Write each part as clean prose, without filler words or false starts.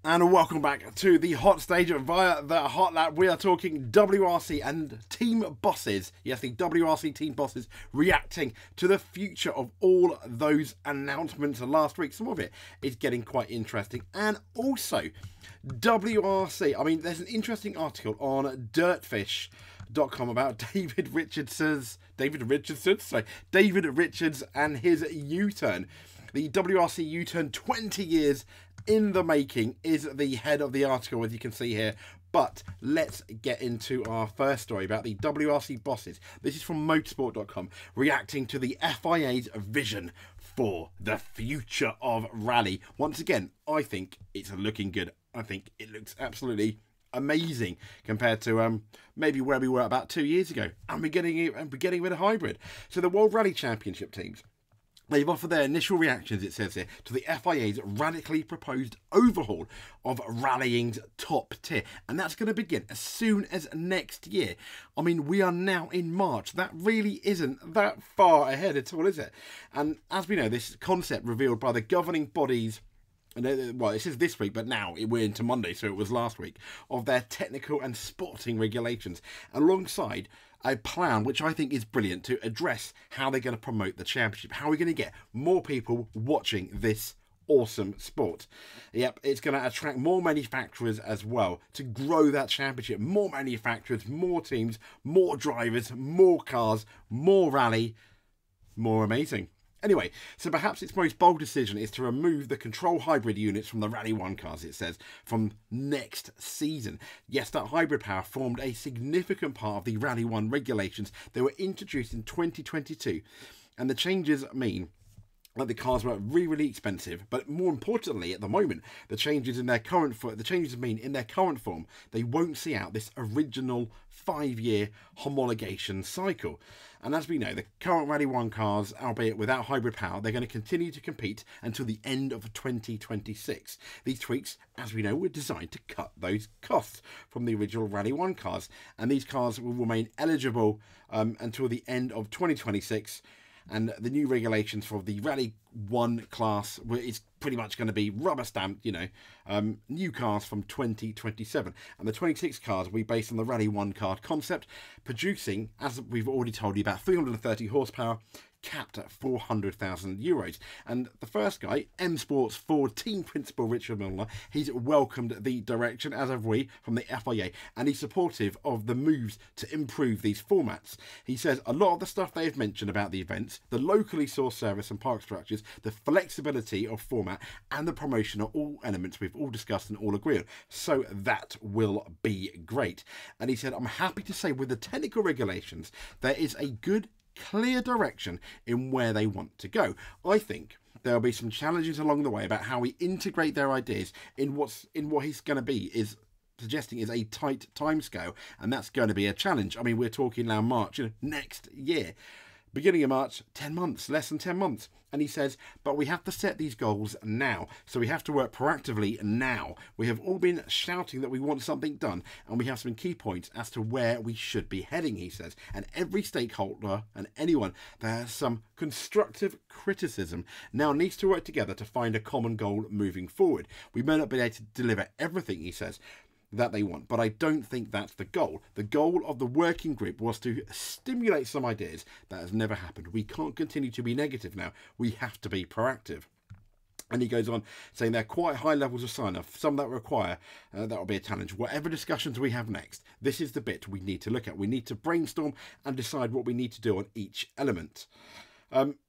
And welcome back to the hot stage via the Hot Lap. We are talking WRC and team bosses. Yes, the WRC team bosses reacting to the future of all those announcements last week. Some of it is getting quite interesting. And also, WRC. I mean, there's an interesting article on dirtfish.com about David Richards and his U-turn. The WRC U-turn 20 years in the making is the head of the article, as you can see here. But let's get into our first story about the WRC bosses. This is from motorsport.com, reacting to the FIA's vision for the future of rally. Once again, I think it's looking good. I think it looks absolutely amazing compared to maybe where we were about 2 years ago. And we're getting with a hybrid. So the World Rally Championship teams, they've offered their initial reactions, it says here, to the FIA's radically proposed overhaul of rallying's top tier. And that's going to begin as soon as next year. I mean, we are now in March. That really isn't that far ahead at all, is it? And as we know, this concept revealed by the governing bodies, well, it says this week, but now we're into Monday, so it was last week, of their technical and sporting regulations, alongside a plan which I think is brilliant to address how they're going to promote the championship. How are we going to get more people watching this awesome sport? Yep, it's going to attract more manufacturers as well to grow that championship. More manufacturers, more teams, more drivers, more cars, more rally, more amazing. Anyway, so perhaps its most bold decision is to remove the control hybrid units from the Rally 1 cars, it says, from next season. Yes, that hybrid power formed a significant part of the Rally 1 regulations that were introduced in 2022. And the changes mean that the cars were really expensive, but more importantly, at the moment, the changes mean in their current form, they won't see out this original 5-year homologation cycle. And as we know, the current Rally 1 cars, albeit without hybrid power, they're going to continue to compete until the end of 2026. These tweaks, as we know, were designed to cut those costs from the original Rally 1 cars, and these cars will remain eligible until the end of 2026. And the new regulations for the Rally 1 class is pretty much going to be rubber stamped, new cars from 2027. And the 26 cars will be based on the Rally 1 car concept, producing, as we've already told you, about 330 horsepower, capped at €400,000. And the first guy, M Sports Ford team principal Richard Milner, he's welcomed the direction, as have we, from the FIA, and he's supportive of the moves to improve these formats. He says a lot of the stuff they've mentioned about the events, the locally sourced service and park structures, the flexibility of format, and the promotion are all elements we've all discussed and all agree on. So that will be great. And he said, I'm happy to say with the technical regulations, there is a good clear direction in where they want to go. I think there'll be some challenges along the way about how we integrate their ideas in what he's going to be is suggesting is a tight timescale, and that's going to be a challenge. I mean, we're talking now March, next year. Beginning of March, 10 months, less than 10 months. And he says, but we have to set these goals now. So we have to work proactively now. We have all been shouting that we want something done, and we have some key points as to where we should be heading, he says. And every stakeholder and anyone that has some constructive criticism now needs to work together to find a common goal moving forward. We may not be able to deliver everything, he says, that they want, but I don't think that's the goal. The goal of the working group was to stimulate some ideas. That has never happened. We can't continue to be negative now. We have to be proactive. And he goes on saying there are quite high levels of sign-off, some that require, that will be a challenge. Whatever discussions we have next, this is the bit we need to look at. We need to brainstorm and decide what we need to do on each element.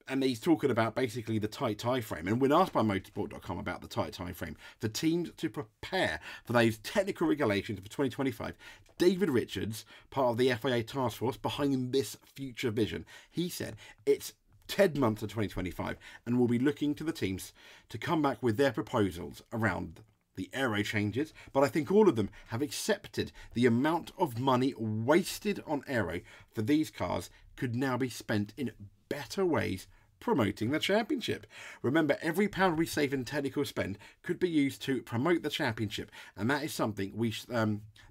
And he's talking about basically the tight time frame. And when asked by motorsport.com about the tight time frame for teams to prepare for those technical regulations for 2025, David Richards, part of the FIA task force behind this future vision, he said it's 10 months of 2025, and we'll be looking to the teams to come back with their proposals around the aero changes, but I think all of them have accepted the amount of money wasted on aero for these cars could now be spent in better ways promoting the championship. Remember, every pound we save in technical spend could be used to promote the championship, and that is something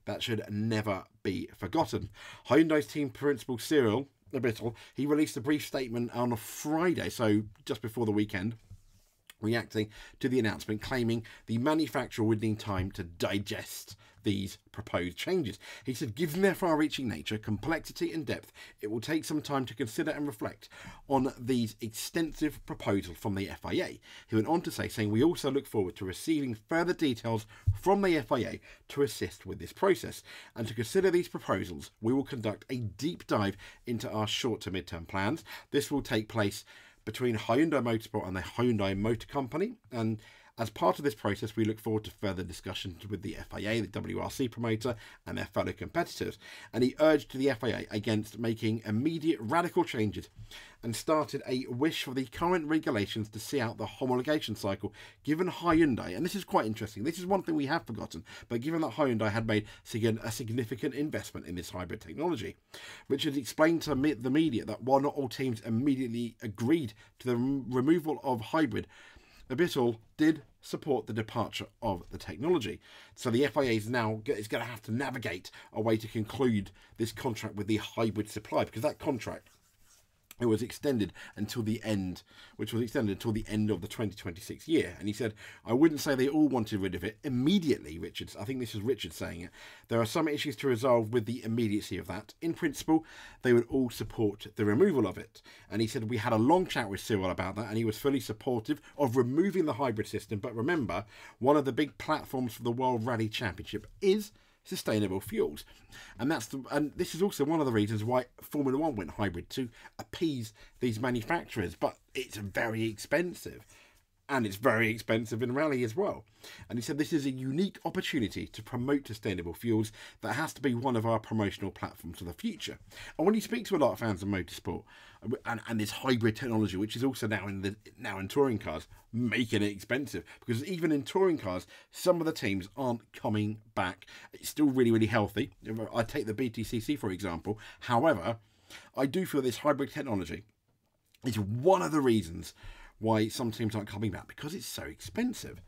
that should never be forgotten. Hyundai's team principal Cyril Abittal, he released a brief statement on a Friday, so just before the weekend, reacting to the announcement, claiming the manufacturer would need time to digest these proposed changes. He said, given their far-reaching nature, complexity and depth, it will take some time to consider and reflect on these extensive proposals from the FIA. He went on to say, saying, we also look forward to receiving further details from the FIA to assist with this process. And to consider these proposals, we will conduct a deep dive into our short to mid-term plans. This will take place between Hyundai Motorsport and the Hyundai Motor Company, and as part of this process we look forward to further discussions with the FIA, the WRC promoter and their fellow competitors. And he urged the FIA against making immediate radical changes and started a wish for the current regulations to see out the homologation cycle, given Hyundai, and this is quite interesting, this is one thing we have forgotten, but given that Hyundai had made a significant investment in this hybrid technology. Richard explained to the media that while not all teams immediately agreed to the removal of hybrid, Abittal did support the departure of the technology. So the FIA is now going to have to navigate a way to conclude this contract with the hybrid supply, because that contract, it was extended until the end, of the 2026 year. And he said, I wouldn't say they all wanted rid of it immediately, Richards. I think this is Richard saying it. There are some issues to resolve with the immediacy of that. In principle, they would all support the removal of it. And he said, we had a long chat with Cyril about that, and he was fully supportive of removing the hybrid system. But remember, one of the big platforms for the World Rally Championship is sustainable fuels, and this is also one of the reasons why Formula One went hybrid, to appease these manufacturers. But it's very expensive, and it's very expensive in rally as well. And he said this is a unique opportunity to promote sustainable fuels that has to be one of our promotional platforms for the future. And when you speak to a lot of fans of motorsport and this hybrid technology, which is also now in touring cars, making it expensive, because even in touring cars some of the teams aren't coming back. It's still really, really healthy. I take the BTCC for example. However, I do feel this hybrid technology is one of the reasons why some teams aren't coming back, because it's so expensive.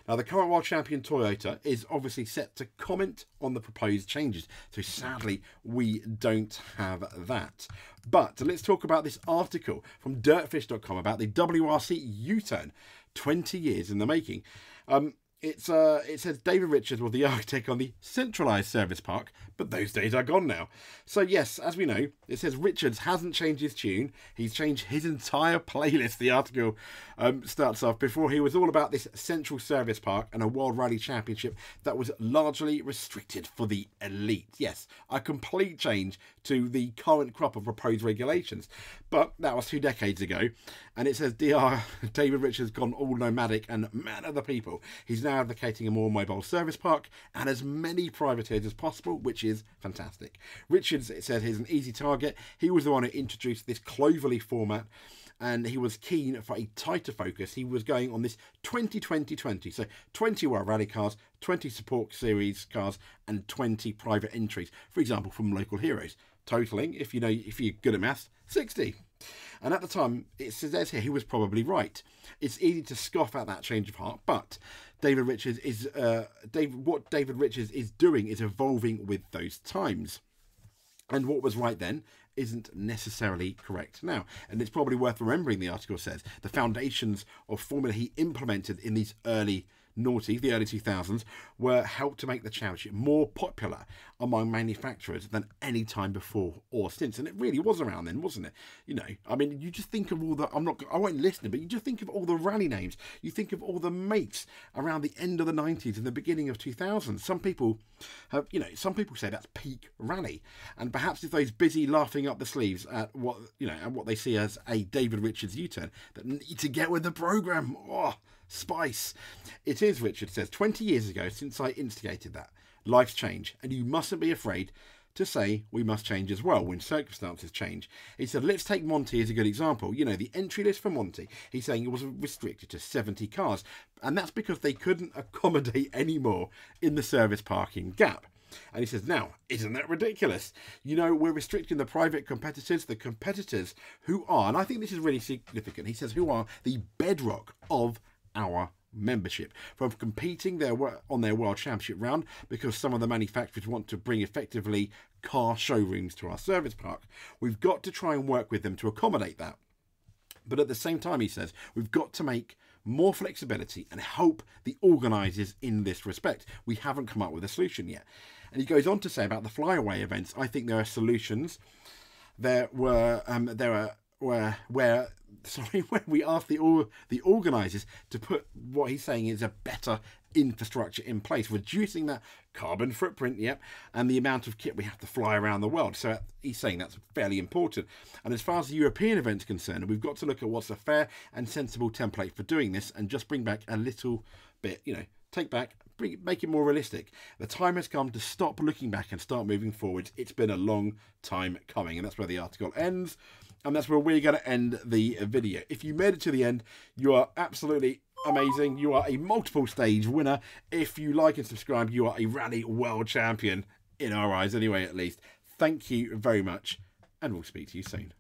Now, the current world champion Toyota is obviously set to comment on the proposed changes, so sadly we don't have that. But let's talk about this article from dirtfish.com about the WRC U-turn, 20 years in the making. It says David Richards was the architect on the centralised service park, but those days are gone now. So yes, as we know, it says Richards hasn't changed his tune. He's changed his entire playlist. The article starts off, before he was all about this central service park and a World Rally Championship that was largely restricted for the elite. Yes, a complete change to the current crop of proposed regulations. But that was 2 decades ago. And it says David Richards gone all nomadic and man of the people. He's now advocating a more mobile service park and as many privateers as possible, which is fantastic. Richards, it said, is an easy target. He was the one who introduced this cloverleaf format, and he was keen for a tighter focus. He was going on this 20-20-20, so 20 World Rally cars, 20 support series cars, and 20 private entries, for example, from local heroes, totaling, if you're good at maths, 60. And at the time, it says here, he was probably right. It's easy to scoff at that change of heart, but David Richards is what David Richards is doing is evolving with those times. And what was right then isn't necessarily correct now. And it's probably worth remembering, the article says, the foundations of formula he implemented in these the early 2000s, were helped to make the championship more popular among manufacturers than any time before or since. And it really was around then, wasn't it? I mean, you just think of all the, I won't listen, but you just think of all the rally names. You think of all the makes around the end of the 90s and the beginning of 2000s. Some people have, some people say that's peak rally. And perhaps if those busy laughing up the sleeves at what, and what they see as a David Richards U-turn that need to get with the program. Oh, spice. It is, Richard says, 20 years ago since I instigated that. Life's change, and you mustn't be afraid to say we must change as well when circumstances change. He said, let's take Monty as a good example. The entry list for Monty, he's saying it was restricted to 70 cars, and that's because they couldn't accommodate any more in the service parking gap. And he says, now, isn't that ridiculous? We're restricting the private competitors, the competitors who are, and I think this is really significant, he says, who are the bedrock of our membership, from competing on their World Championship round, because some of the manufacturers want to bring effectively car showrooms to our service park. We've got to try and work with them to accommodate that. But at the same time, he says, we've got to make more flexibility and help the organisers in this respect. We haven't come up with a solution yet. And he goes on to say about the flyaway events, I think there are solutions. Where we asked the organisers to put what he's saying is a better infrastructure in place, reducing that carbon footprint, and the amount of kit we have to fly around the world. So he's saying that's fairly important. And as far as the European event's concerned, we've got to look at what's a fair and sensible template for doing this and just bring back a little bit, make it more realistic. The time has come to stop looking back and start moving forwards. It's been a long time coming, and that's where the article ends, and that's where we're going to end the video. If you made it to the end, you are absolutely amazing. You are a multiple stage winner. If you like and subscribe, you are a rally world champion, in our eyes anyway, at least. Thank you very much, and we'll speak to you soon.